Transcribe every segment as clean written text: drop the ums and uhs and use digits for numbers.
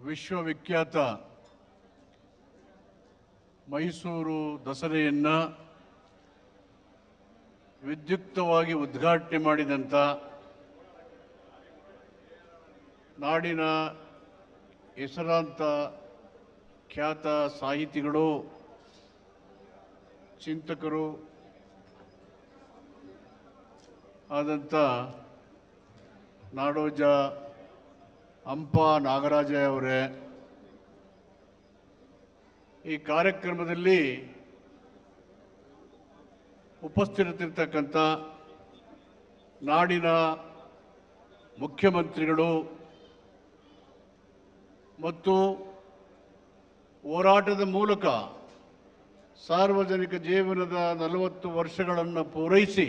ವಿಶ್ವವಿಖ್ಯಾತ ಮೈಸೂರು ದಸರೆಯನ್ನು ವಿದ್ಯುಕ್ತವಾಗಿ ಉದ್ಘಾಟನೆ ಮಾಡಿದಂಥ ನಾಡಿನ ಹೆಸರಾಂತ ಖ್ಯಾತ ಸಾಹಿತಿಗಳು, ಚಿಂತಕರು ಆದಂಥ ನಾಡೋಜ ಹಂಪ ನಾಗರಾಜಯ್ಯ ಅವರೇ, ಈ ಕಾರ್ಯಕ್ರಮದಲ್ಲಿ ಉಪಸ್ಥಿತರಿರ್ತಕ್ಕಂಥ ನಾಡಿನ ಮುಖ್ಯಮಂತ್ರಿಗಳು ಮತ್ತು ಹೋರಾಟದ ಮೂಲಕ ಸಾರ್ವಜನಿಕ ಜೀವನದ 40 ವರ್ಷಗಳನ್ನು ಪೂರೈಸಿ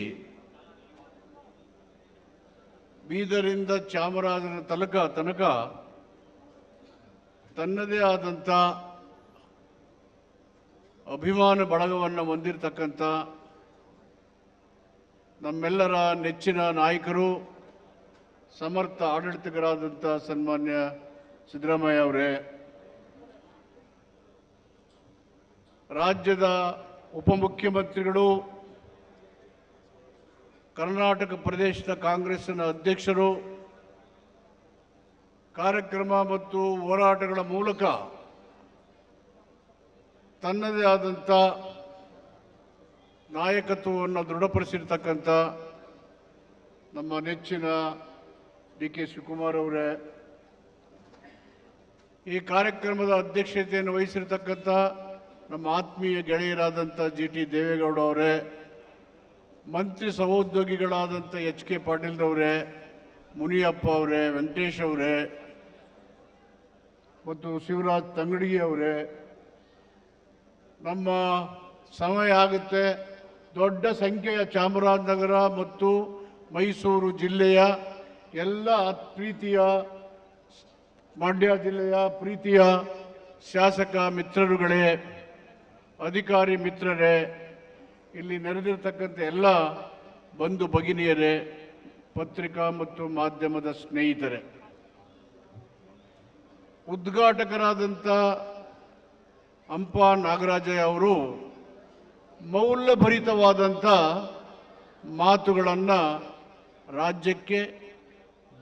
ಬೀದರಿಂದ ಚಾಮರಾಜನ ತನಕ ತನ್ನದೇ ಆದಂಥ ಅಭಿಮಾನ ಬಳಗವನ್ನು ಹೊಂದಿರತಕ್ಕಂಥ ನಮ್ಮೆಲ್ಲರ ನೆಚ್ಚಿನ ನಾಯಕರು, ಸಮರ್ಥ ಆಡಳಿತಗಾರರಾದಂಥ ಸನ್ಮಾನ್ಯ ಸಿದ್ದರಾಮಯ್ಯ ಅವರೇ, ರಾಜ್ಯದ ಉಪಮುಖ್ಯಮಂತ್ರಿಗಳು, ಕರ್ನಾಟಕ ಪ್ರದೇಶದ ಕಾಂಗ್ರೆಸ್ಸಿನ ಅಧ್ಯಕ್ಷರು, ಕಾರ್ಯಕ್ರಮ ಮತ್ತು ಹೋರಾಟಗಳ ಮೂಲಕ ತನ್ನದೇ ಆದಂಥ ನಾಯಕತ್ವವನ್ನು ದೃಢಪಡಿಸಿರ್ತಕ್ಕಂಥ ನಮ್ಮ ನೆಚ್ಚಿನ ಡಿ.ಕೆ. ಶಿವಕುಮಾರ್ ಅವರೇ, ಈ ಕಾರ್ಯಕ್ರಮದ ಅಧ್ಯಕ್ಷತೆಯನ್ನು ವಹಿಸಿರ್ತಕ್ಕಂಥ ನಮ್ಮ ಆತ್ಮೀಯ ಗೆಳೆಯರಾದಂಥ ಜಿ.ಟಿ. ದೇವೇಗೌಡ ಅವರೇ, ಮಂತ್ರಿ ಸಹೋದ್ಯೋಗಿಗಳಾದಂಥ ಎಚ್.ಕೆ. ಪಾಟೀಲ್ರವರೇ, ಮುನಿಯಪ್ಪ ಅವರೇ, ವೆಂಕಟೇಶ್ ಅವರೇ ಮತ್ತು ಶಿವರಾಜ್ ತಂಗಡಗಿ ಅವರೇ, ನಮ್ಮ ಸಮಯ ಆಗುತ್ತೆ, ದೊಡ್ಡ ಸಂಖ್ಯೆಯ ಚಾಮರಾಜನಗರ ಮತ್ತು ಮೈಸೂರು ಜಿಲ್ಲೆಯ ಎಲ್ಲ ಪ್ರೀತಿಯ, ಮಂಡ್ಯ ಜಿಲ್ಲೆಯ ಪ್ರೀತಿಯ ಶಾಸಕ ಮಿತ್ರರುಗಳೇ, ಅಧಿಕಾರಿ ಮಿತ್ರರೇ, ಇಲ್ಲಿ ನೆರೆದಿರ್ತಕ್ಕಂಥ ಎಲ್ಲ ಬಂಧು ಭಗಿನಿಯರೇ, ಪತ್ರಿಕಾ ಮತ್ತು ಮಾಧ್ಯಮದ ಸ್ನೇಹಿತರೆ, ಉದ್ಘಾಟಕರಾದಂಥ ಹಂಪ ನಾಗರಾಜಯ್ಯ ಅವರು ಮೌಲ್ಯಭರಿತವಾದಂಥ ಮಾತುಗಳನ್ನು ರಾಜ್ಯಕ್ಕೆ,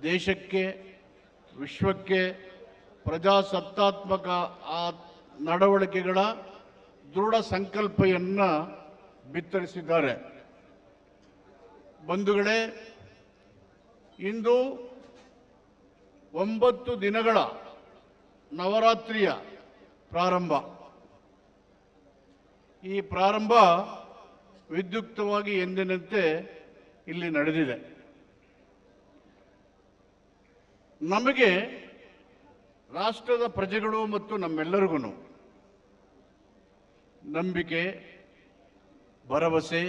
ದೇಶಕ್ಕೆ, ವಿಶ್ವಕ್ಕೆ ಪ್ರಜಾಸತ್ತಾತ್ಮಕ ನಡವಳಿಕೆಗಳ ದೃಢ ಸಂಕಲ್ಪವನ್ನು ಬಿತ್ತರಿಸಿದ್ದಾರೆ. ಬಂಧುಗಳೇ, ಇಂದು 9 ದಿನಗಳ ನವರಾತ್ರಿಯ ಪ್ರಾರಂಭ. ಈ ಪ್ರಾರಂಭ ವಿದ್ಯುಕ್ತವಾಗಿ ಎಂದಿನಂತೆ ಇಲ್ಲಿ ನಡೆದಿದೆ. ನಮಗೆ ರಾಷ್ಟ್ರದ ಪ್ರಜೆಗಳು ಮತ್ತು ನಮ್ಮೆಲ್ಲರಿಗೂ ನಂಬಿಕೆ, ಭರವಸೆ,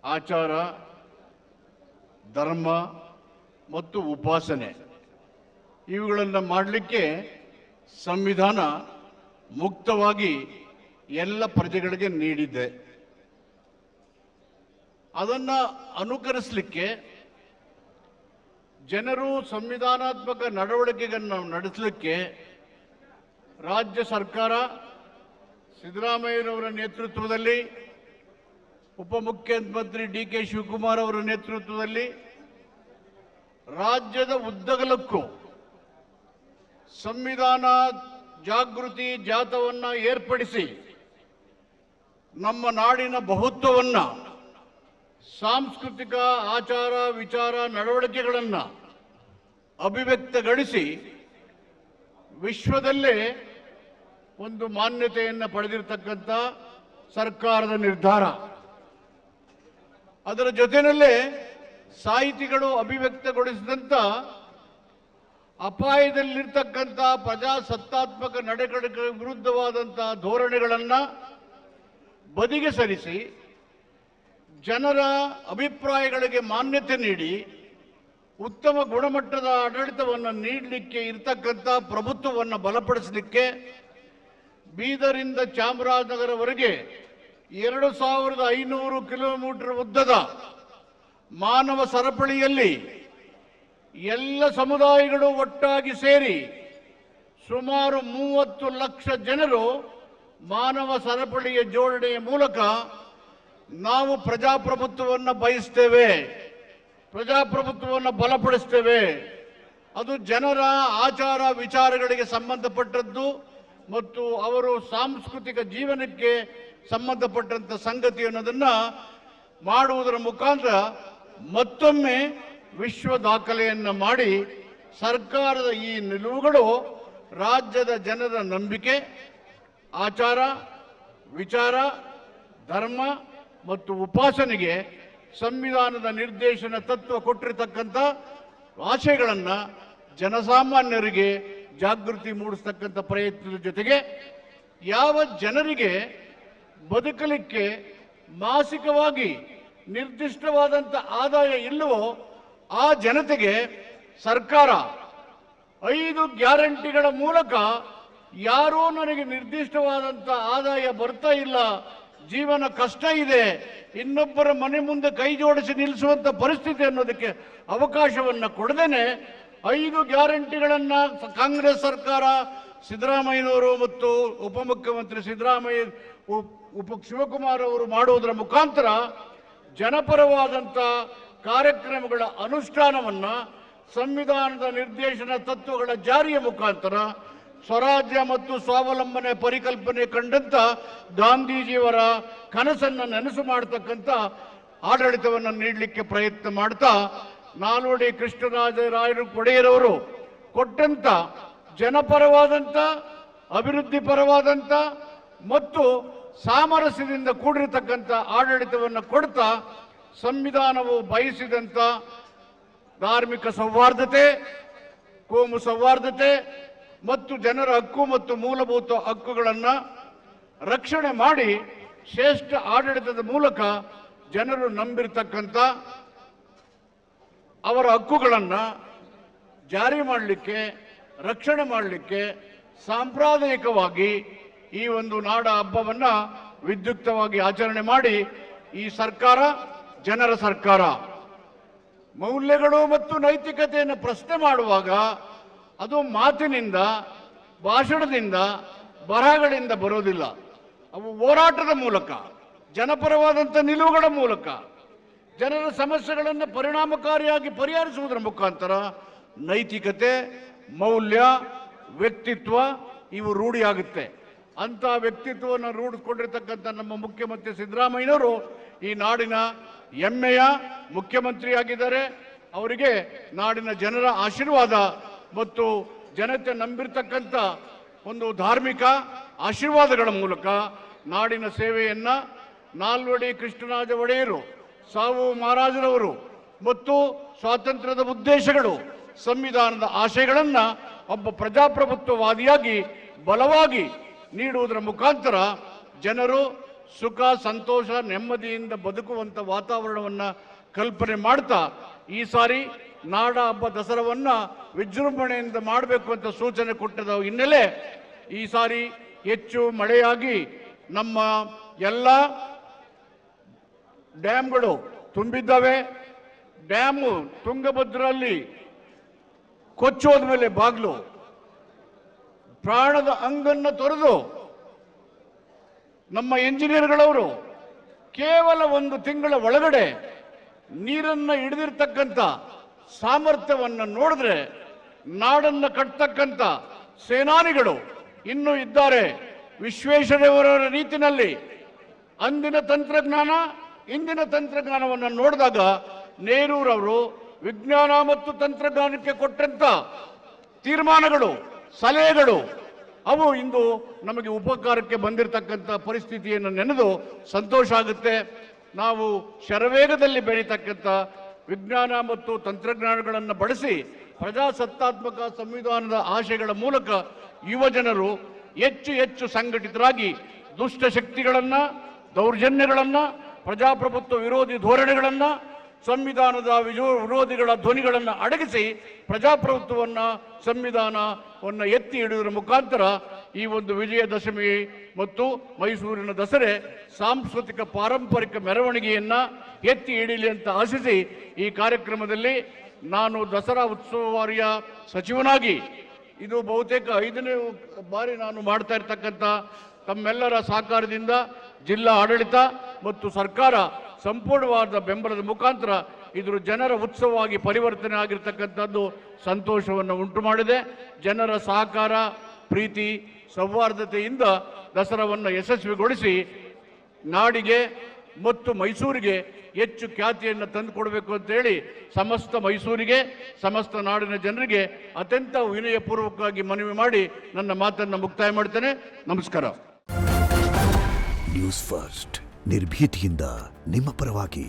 ಆಚಾರ, ಧರ್ಮ ಮತ್ತು ಉಪಾಸನೆ ಇವುಗಳನ್ನು ಮಾಡಲಿಕ್ಕೆ ಸಂವಿಧಾನ ಮುಕ್ತವಾಗಿ ಎಲ್ಲ ಪ್ರಜೆಗಳಿಗೆ ನೀಡಿದೆ. ಅದನ್ನು ಅನುಕರಿಸಲಿಕ್ಕೆ ಜನರು ಸಂವಿಧಾನಾತ್ಮಕ ನಡವಳಿಕೆಗಳನ್ನು ನಡೆಸಲಿಕ್ಕೆ ರಾಜ್ಯ ಸರ್ಕಾರ ಸಿದ್ದರಾಮಯ್ಯನವರ ನೇತೃತ್ವದಲ್ಲಿ, ಉಪಮುಖ್ಯಮಂತ್ರಿ ಡಿ.ಕೆ. ಶಿವಕುಮಾರ್ ಅವರ ನೇತೃತ್ವದಲ್ಲಿ ರಾಜ್ಯದ ಉದ್ದಗಲಕ್ಕೂ ಸಂವಿಧಾನ ಜಾಗೃತಿ ಜಾಥಾವನ್ನು ಏರ್ಪಡಿಸಿ ನಮ್ಮ ನಾಡಿನ ಬಹುತ್ವವನ್ನು, ಸಾಂಸ್ಕೃತಿಕ ಆಚಾರ ವಿಚಾರ ನಡವಳಿಕೆಗಳನ್ನು ಅಭಿವ್ಯಕ್ತಗೊಳಿಸಿ ವಿಶ್ವದಲ್ಲೇ ಒಂದು ಮಾನ್ಯತೆಯನ್ನು ಪಡೆದಿರತಕ್ಕಂಥ ಸರ್ಕಾರದ ನಿರ್ಧಾರ. ಅದರ ಜೊತೆಯಲ್ಲೇ ಸಾಹಿತಿಗಳು ಅಭಿವ್ಯಕ್ತಗೊಳಿಸಿದಂಥ ಅಪಾಯದಲ್ಲಿರ್ತಕ್ಕಂಥ ಪ್ರಜಾಸತ್ತಾತ್ಮಕ ನಡೆಗಳಿಗೆ ವಿರುದ್ಧವಾದಂಥ ಧೋರಣೆಗಳನ್ನು ಬದಿಗೆ ಸರಿಸಿ ಜನರ ಅಭಿಪ್ರಾಯಗಳಿಗೆ ಮಾನ್ಯತೆ ನೀಡಿ ಉತ್ತಮ ಗುಣಮಟ್ಟದ ಆಡಳಿತವನ್ನು ನೀಡಲಿಕ್ಕೆ ಇರತಕ್ಕಂಥ ಪ್ರಭುತ್ವವನ್ನು ಬಲಪಡಿಸಲಿಕ್ಕೆ ಬೀದರಿಂದ ಚಾಮರಾಜನಗರವರೆಗೆ 2500 ಕಿಲೋಮೀಟರ್ ಉದ್ದದ ಮಾನವ ಸರಪಳಿಯಲ್ಲಿ ಎಲ್ಲ ಸಮುದಾಯಗಳು ಒಟ್ಟಾಗಿ ಸೇರಿ ಸುಮಾರು 30 ಲಕ್ಷ ಜನರು ಮಾನವ ಸರಪಳಿಯ ಜೋಡಣೆಯ ಮೂಲಕ ನಾವು ಪ್ರಜಾಪ್ರಭುತ್ವವನ್ನು ಬಯಸ್ತೇವೆ, ಪ್ರಜಾಪ್ರಭುತ್ವವನ್ನು ಬಲಪಡಿಸ್ತೇವೆ. ಅದು ಜನರ ಆಚಾರ ವಿಚಾರಗಳಿಗೆ ಸಂಬಂಧಪಟ್ಟದ್ದು ಮತ್ತು ಅವರು ಸಾಂಸ್ಕೃತಿಕ ಜೀವನಕ್ಕೆ ಸಂಬಂಧಪಟ್ಟಂಥ ಸಂಗತಿ ಅನ್ನೋದನ್ನು ಮಾಡುವುದರ ಮುಖಾಂತರ ಮತ್ತೊಮ್ಮೆ ವಿಶ್ವ ದಾಖಲೆಯನ್ನು ಮಾಡಿ ಸರ್ಕಾರದ ಈ ನಿಲುವುಗಳು ರಾಜ್ಯದ ಜನರ ನಂಬಿಕೆ, ಆಚಾರ ವಿಚಾರ, ಧರ್ಮ ಮತ್ತು ಉಪಾಸನೆಗೆ ಸಂವಿಧಾನದ ನಿರ್ದೇಶನ ತತ್ವ ಕೊಟ್ಟಿರತಕ್ಕಂಥ ಆಶಯಗಳನ್ನು ಜನಸಾಮಾನ್ಯರಿಗೆ ಜಾಗೃತಿ ಮೂಡಿಸ್ತಕ್ಕಂಥ ಪ್ರಯತ್ನದ ಜೊತೆಗೆ ಯಾವ ಜನರಿಗೆ ಬದುಕಲಿಕ್ಕೆ ಮಾಸಿಕವಾಗಿ ನಿರ್ದಿಷ್ಟವಾದಂಥ ಆದಾಯ ಇಲ್ಲವೋ ಆ ಜನತೆಗೆ ಸರ್ಕಾರ 5 ಗ್ಯಾರಂಟಿಗಳ ಮೂಲಕ ಯಾರೋ ನನಗೆ ನಿರ್ದಿಷ್ಟವಾದಂಥ ಆದಾಯ ಬರ್ತಾ ಇಲ್ಲ, ಜೀವನ ಕಷ್ಟ ಇದೆ, ಇನ್ನೊಬ್ಬರ ಮನೆ ಮುಂದೆ ಕೈ ಜೋಡಿಸಿ ನಿಲ್ಲಿಸುವಂಥ ಪರಿಸ್ಥಿತಿ ಅನ್ನೋದಕ್ಕೆ ಅವಕಾಶವನ್ನು ಕೊಡದೇನೆ 5 ಗ್ಯಾರಂಟಿಗಳನ್ನು ಕಾಂಗ್ರೆಸ್ ಸರ್ಕಾರ ಸಿದ್ದರಾಮಯ್ಯನವರು ಮತ್ತು ಉಪಮುಖ್ಯಮಂತ್ರಿ ಶಿವಕುಮಾರ್ ಅವರು ಮಾಡುವುದರ ಮುಖಾಂತರ ಜನಪರವಾದಂಥ ಕಾರ್ಯಕ್ರಮಗಳ ಅನುಷ್ಠಾನವನ್ನು ಸಂವಿಧಾನದ ನಿರ್ದೇಶನ ತತ್ವಗಳ ಜಾರಿಯ ಮುಖಾಂತರ ಸ್ವರಾಜ್ಯ ಮತ್ತು ಸ್ವಾವಲಂಬನೆ ಪರಿಕಲ್ಪನೆ ಕಂಡಂತ ಗಾಂಧೀಜಿಯವರ ಕನಸನ್ನು ನೆನಸು ಮಾಡತಕ್ಕಂಥ ಆಡಳಿತವನ್ನು ನೀಡಲಿಕ್ಕೆ ಪ್ರಯತ್ನ ಮಾಡ್ತಾ ನಾಲ್ವಡಿ ಕೃಷ್ಣರಾಜರಾಯರು ಒಡೆಯರವರು ಕೊಟ್ಟಂತ ಜನಪರವಾದಂಥ ಅಭಿವೃದ್ಧಿ ಪರವಾದಂಥ ಮತ್ತು ಸಾಮರಸ್ಯದಿಂದ ಕೂಡಿರತಕ್ಕಂಥ ಆಡಳಿತವನ್ನು ಕೊಡ್ತಾ ಸಂವಿಧಾನವು ಬಯಸಿದಂಥ ಧಾರ್ಮಿಕ ಸೌಹಾರ್ದತೆ, ಕೋಮು ಸೌಹಾರ್ದತೆ ಮತ್ತು ಜನರ ಹಕ್ಕು ಮತ್ತು ಮೂಲಭೂತ ಹಕ್ಕುಗಳನ್ನು ರಕ್ಷಣೆ ಮಾಡಿ ಶ್ರೇಷ್ಠ ಆಡಳಿತದ ಮೂಲಕ ಜನರು ನಂಬಿರತಕ್ಕಂಥ ಅವರ ಹಕ್ಕುಗಳನ್ನು ಜಾರಿ ಮಾಡಲಿಕ್ಕೆ, ರಕ್ಷಣೆ ಮಾಡಲಿಕ್ಕೆ ಸಾಂಪ್ರದಾಯಿಕವಾಗಿ ಈ ಒಂದು ನಾಡ ಹಬ್ಬವನ್ನು ವಿದ್ಯುಕ್ತವಾಗಿ ಆಚರಣೆ ಮಾಡಿ ಈ ಸರ್ಕಾರ ಜನರ ಸರ್ಕಾರ. ಮೌಲ್ಯಗಳು ಮತ್ತು ನೈತಿಕತೆಯನ್ನು ಪ್ರಶ್ನೆ ಮಾಡುವಾಗ ಅದು ಮಾತಿನಿಂದ, ಭಾಷಣದಿಂದ, ಬರಹಗಳಿಂದ ಬರೋದಿಲ್ಲ. ಅವು ಹೋರಾಟದ ಮೂಲಕ, ಜನಪರವಾದಂಥ ನಿಲುವುಗಳ ಮೂಲಕ, ಜನರ ಸಮಸ್ಯೆಗಳನ್ನು ಪರಿಣಾಮಕಾರಿಯಾಗಿ ಪರಿಹರಿಸುವುದರ ಮುಖಾಂತರ ನೈತಿಕತೆ, ಮೌಲ್ಯ, ವ್ಯಕ್ತಿತ್ವ ಇವು ರೂಢಿಯಾಗುತ್ತೆ. ಅಂಥ ವ್ಯಕ್ತಿತ್ವವನ್ನು ರೂಢಿಸಿಕೊಂಡಿರ್ತಕ್ಕಂಥ ನಮ್ಮ ಮುಖ್ಯಮಂತ್ರಿ ಸಿದ್ದರಾಮಯ್ಯನವರು ಈ ನಾಡಿನ ಹೆಮ್ಮೆಯ ಮುಖ್ಯಮಂತ್ರಿಯಾಗಿದ್ದಾರೆ. ಅವರಿಗೆ ನಾಡಿನ ಜನರ ಆಶೀರ್ವಾದ ಮತ್ತು ಜನತೆ ನಂಬಿರ್ತಕ್ಕಂಥ ಒಂದು ಧಾರ್ಮಿಕ ಆಶೀರ್ವಾದಗಳ ಮೂಲಕ ನಾಡಿನ ಸೇವೆಯನ್ನು ನಾಲ್ವಡಿ ಕೃಷ್ಣರಾಜ ಒಡೆಯರು, ಸಾವು ಮಹಾರಾಜರವರು ಮತ್ತು ಸ್ವಾತಂತ್ರ್ಯದ ಉದ್ದೇಶಗಳು, ಸಂವಿಧಾನದ ಆಶಯಗಳನ್ನು ಒಬ್ಬ ಪ್ರಜಾಪ್ರಭುತ್ವವಾದಿಯಾಗಿ ಬಲವಾಗಿ ನೀಡುವುದರ ಮುಖಾಂತರ ಜನರು ಸುಖ, ಸಂತೋಷ, ನೆಮ್ಮದಿಯಿಂದ ಬದುಕುವಂಥ ವಾತಾವರಣವನ್ನು ಕಲ್ಪನೆ ಮಾಡ್ತಾ ಈ ಸಾರಿ ನಾಡ ಹಬ್ಬ ದಸರಾವನ್ನು ವಿಜೃಂಭಣೆಯಿಂದ ಮಾಡಬೇಕು ಅಂತ ಸೂಚನೆ ಕೊಟ್ಟದ ಹಿನ್ನೆಲೆ ಈ ಸಾರಿ ಹೆಚ್ಚು ಮಳೆಯಾಗಿ ನಮ್ಮ ಎಲ್ಲ ಡ್ಯಾಮ್ಗಳು ತುಂಬಿದ್ದಾವೆ. ಡ್ಯಾಮು ತುಂಗಭದ್ರಲ್ಲಿ ಕೊಚ್ಚೋದ ಮೇಲೆ ಬಾಗ್ಲು ಪ್ರಾಣದ ಅಂಗನ್ನು ತೊರೆದು ನಮ್ಮ ಎಂಜಿನಿಯರ್ಗಳವರು ಕೇವಲ 1 ತಿಂಗಳ ಒಳಗಡೆ ನೀರನ್ನು ಹಿಡಿದಿರ್ತಕ್ಕಂಥ ಸಾಮರ್ಥ್ಯವನ್ನು ನೋಡಿದ್ರೆ ನಾಡನ್ನು ಕಟ್ತಕ್ಕಂಥ ಸೇನಾನಿಗಳು ಇನ್ನೂ ಇದ್ದಾರೆ. ವಿಶ್ವೇಶ್ವರಯ್ಯವರ ರೀತಿಯಲ್ಲಿ ಅಂದಿನ ತಂತ್ರಜ್ಞಾನ, ಇಂದಿನ ತಂತ್ರಜ್ಞಾನವನ್ನು ನೋಡಿದಾಗ ನೆಹರೂರವರು ವಿಜ್ಞಾನ ಮತ್ತು ತಂತ್ರಜ್ಞಾನಕ್ಕೆ ಕೊಟ್ಟಂತ ತೀರ್ಮಾನಗಳು, ಸಲಹೆಗಳು ಅವು ಇಂದು ನಮಗೆ ಉಪಕಾರಕ್ಕೆ ಬಂದಿರತಕ್ಕಂಥ ಪರಿಸ್ಥಿತಿಯನ್ನು ನೆನೆದು ಸಂತೋಷ ಆಗುತ್ತೆ. ನಾವು ಶರವೇಗದಲ್ಲಿ ಬೆಳೀತಕ್ಕಂಥ ವಿಜ್ಞಾನ ಮತ್ತು ತಂತ್ರಜ್ಞಾನಗಳನ್ನು ಬಳಸಿ ಪ್ರಜಾಸತ್ತಾತ್ಮಕ ಸಂವಿಧಾನದ ಆಶಯಗಳ ಮೂಲಕ ಯುವ ಜನರು ಹೆಚ್ಚು ಸಂಘಟಿತರಾಗಿ ದುಷ್ಟಶಕ್ತಿಗಳನ್ನು, ದೌರ್ಜನ್ಯಗಳನ್ನು, ಪ್ರಜಾಪ್ರಭುತ್ವ ವಿರೋಧಿ ಧೋರಣೆಗಳನ್ನು, ಸಂವಿಧಾನದ ವಿರೋಧಿಗಳ ಧ್ವನಿಗಳನ್ನು ಅಡಗಿಸಿ ಪ್ರಜಾಪ್ರಭುತ್ವವನ್ನು, ಸಂವಿಧಾನವನ್ನು ಎತ್ತಿ ಹಿಡಿಯುವುದರ ಮುಖಾಂತರ ಈ ಒಂದು ವಿಜಯದಶಮಿ ಮತ್ತು ಮೈಸೂರಿನ ದಸರೆ ಸಾಂಸ್ಕೃತಿಕ ಪಾರಂಪರಿಕ ಮೆರವಣಿಗೆಯನ್ನು ಎತ್ತಿ ಹಿಡಿಯಲಿ ಅಂತ ಆಶಿಸಿ ಈ ಕಾರ್ಯಕ್ರಮದಲ್ಲಿ ನಾನು ದಸರಾ ಉತ್ಸವಾರಿಯ ಸಚಿವನಾಗಿ ಇದು ಬಹುತೇಕ 5ನೇ ಬಾರಿ ನಾನು ಮಾಡ್ತಾ ಇರ್ತಕ್ಕಂಥ ತಮ್ಮೆಲ್ಲರ ಸಹಕಾರದಿಂದ ಜಿಲ್ಲಾ ಆಡಳಿತ ಮತ್ತು ಸರ್ಕಾರ ಸಂಪೂರ್ಣವಾದ ಬೆಂಬಲದ ಮುಖಾಂತರ ಇದ್ರ ಜನರ ಉತ್ಸವವಾಗಿ ಪರಿವರ್ತನೆ ಆಗಿರ್ತಕ್ಕಂಥದ್ದು ಸಂತೋಷವನ್ನು ಉಂಟು ಮಾಡಿದೆ. ಜನರ ಸಹಕಾರ, ಪ್ರೀತಿ, ಸೌಹಾರ್ದತೆಯಿಂದ ದಸರಾವನ್ನು ಯಶಸ್ವಿಗೊಳಿಸಿ ನಾಡಿಗೆ ಮತ್ತು ಮೈಸೂರಿಗೆ ಹೆಚ್ಚು ಖ್ಯಾತಿಯನ್ನು ತಂದುಕೊಡಬೇಕು ಅಂತೇಳಿ ಸಮಸ್ತ ಮೈಸೂರಿಗೆ, ಸಮಸ್ತ ನಾಡಿನ ಜನರಿಗೆ ಅತ್ಯಂತ ವಿನಯಪೂರ್ವಕವಾಗಿ ಮನವಿ ಮಾಡಿ ನನ್ನ ಮಾತನ್ನು ಮುಕ್ತಾಯ ಮಾಡ್ತೇನೆ. ನಮಸ್ಕಾರ. ನ್ಯೂಸ್ ಫಸ್ಟ್, ನಿರ್ಭೀತಿಯಿಂದ ನಿಮ್ಮ ಪರವಾಗಿ.